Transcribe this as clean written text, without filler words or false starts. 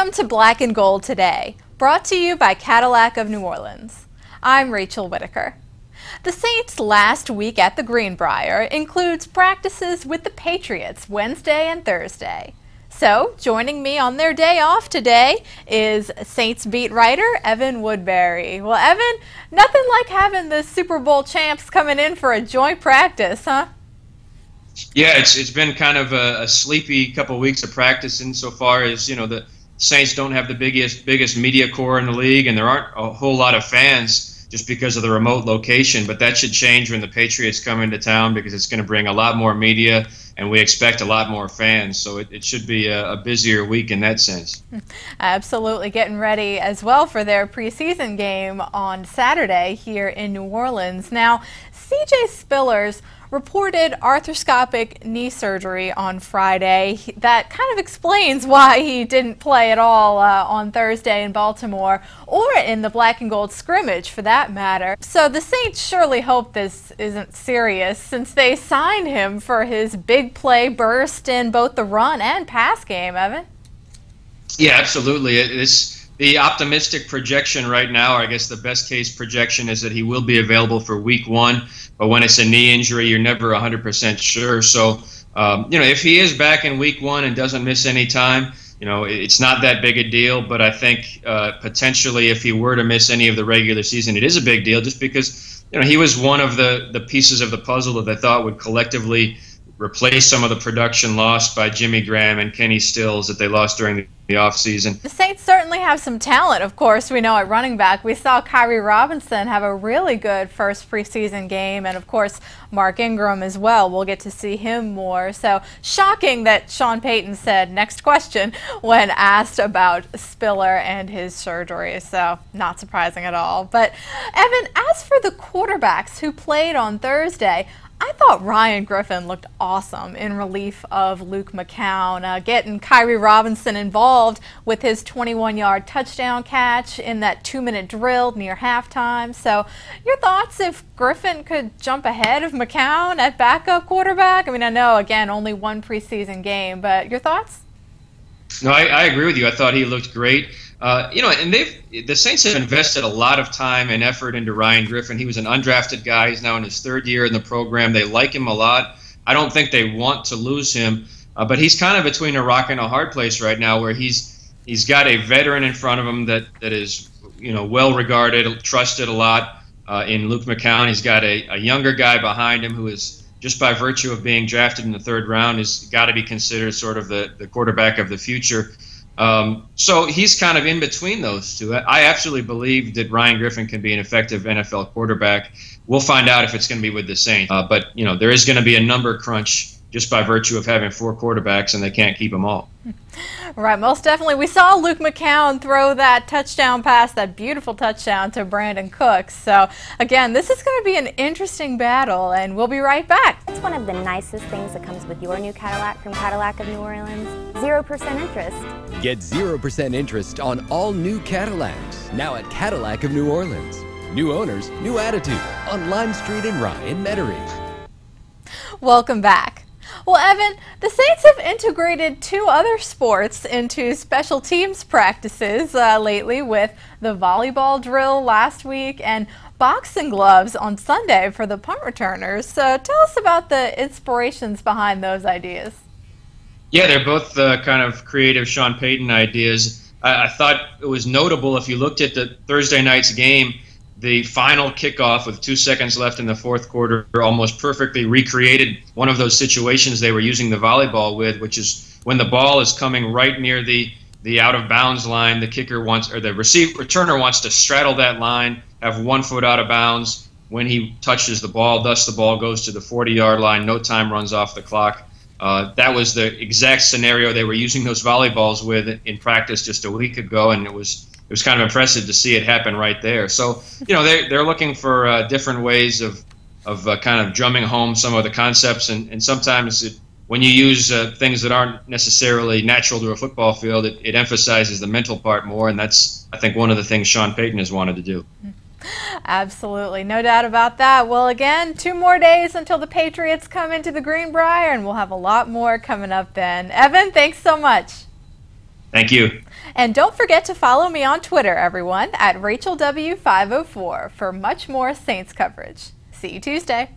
Welcome to Black and Gold Today, brought to you by Cadillac of New Orleans. I'm Rachel Whittaker. The Saints' last week at the Greenbrier includes practices with the Patriots Wednesday and Thursday. So, joining me on their day off today is Saints beat writer Evan Woodbery. Well, Evan, nothing like having the Super Bowl champs coming in for a joint practice, huh? Yeah, it's been kind of a sleepy couple of weeks of practice insofar as, the Saints don't have the biggest media corps in the league, and there aren't a whole lot of fans just because of the remote location. But that should change when the Patriots come into town, because it's going to bring a lot more media, and we expect a lot more fans. So it should be a busier week in that sense. Absolutely, getting ready as well for their preseason game on Saturday here in New Orleans. Now, C.J. Spillers reported arthroscopic knee surgery on Friday. That kind of explains why he didn't play at all on Thursday in Baltimore, or in the black and gold scrimmage for that matter. So the Saints surely hope this isn't serious, since they signed him for his big play burst in both the run and pass game, Evan. Yeah, absolutely. The optimistic projection right now, or I guess the best case projection, is that he will be available for week 1. But when it's a knee injury, you're never 100% sure. So, if he is back in week 1 and doesn't miss any time, it's not that big a deal. But I think potentially if he were to miss any of the regular season, it is a big deal, just because, he was one of the pieces of the puzzle that they thought would collectively replace some of the production lost by Jimmy Graham and Kenny Stills that they lost during the offseason. The Saints certainly have some talent, of course. We know at running back. We saw Kyrie Robinson have a really good first preseason game, and of course Mark Ingram as well. We'll get to see him more. So shocking that Sean Payton said next question when asked about Spiller and his surgery. So not surprising at all. But Evan, as for the quarterbacks who played on Thursday, I thought Ryan Griffin looked awesome in relief of Luke McCown, getting Kyrie Robinson involved with his 21-yard touchdown catch in that 2-minute drill near halftime. So your thoughts if Griffin could jump ahead of McCown at backup quarterback? I mean, I know, again, only one preseason game, but your thoughts? No, I agree with you. I thought he looked great. And the Saints have invested a lot of time and effort into Ryan Griffin. He was an undrafted guy. He's now in his 3rd year in the program. They like him a lot. I don't think they want to lose him, but he's kind of between a rock and a hard place right now, where he's got a veteran in front of him that is well regarded, trusted a lot in Luke McCown. He's got a younger guy behind him who is, just by virtue of being drafted in the 3rd round, has got to be considered sort of the quarterback of the future. So he's kind of in between those two. I absolutely believe that Ryan Griffin can be an effective NFL quarterback. We'll find out if it's going to be with the Saints. But there is going to be a number crunch just by virtue of having 4 quarterbacks, and they can't keep them all. Right, most definitely. We saw Luke McCown throw that touchdown pass, that beautiful touchdown to Brandon Cooks. So, again, this is going to be an interesting battle, and we'll be right back. It's one of the nicest things that comes with your new Cadillac from Cadillac of New Orleans. 0% interest. Get 0% interest on all new Cadillacs, now at Cadillac of New Orleans. New owners, new attitude, on Lime Street in Rye in Metairie. Welcome back. Well, Evan, the Saints have integrated 2 other sports into special teams practices lately, with the volleyball drill last week and boxing gloves on Sunday for the punt returners. So tell us about the inspirations behind those ideas. Yeah, they're both kind of creative Sean Payton ideas. I thought it was notable, if you looked at the Thursday night's game, the final kickoff with 2 seconds left in the 4th quarter almost perfectly recreated one of those situations they were using the volleyball with, which is when the ball is coming right near the out of bounds line, the kicker wants, or the returner wants to straddle that line, have 1 foot out of bounds when he touches the ball. Thus, the ball goes to the 40-yard line. No time runs off the clock. That was the exact scenario they were using those volleyballs with in practice just a week ago, and it was kind of impressive to see it happen right there. So, they're looking for different ways of kind of drumming home some of the concepts, and sometimes when you use things that aren't necessarily natural to a football field, it emphasizes the mental part more, and that's, I think, one of the things Sean Payton has wanted to do. Absolutely, no doubt about that. Well, again, 2 more days until the Patriots come into the Greenbrier, and we'll have a lot more coming up then. Evan, thanks so much. Thank you. And don't forget to follow me on Twitter, everyone, at RachelW504 for much more Saints coverage. See you Tuesday.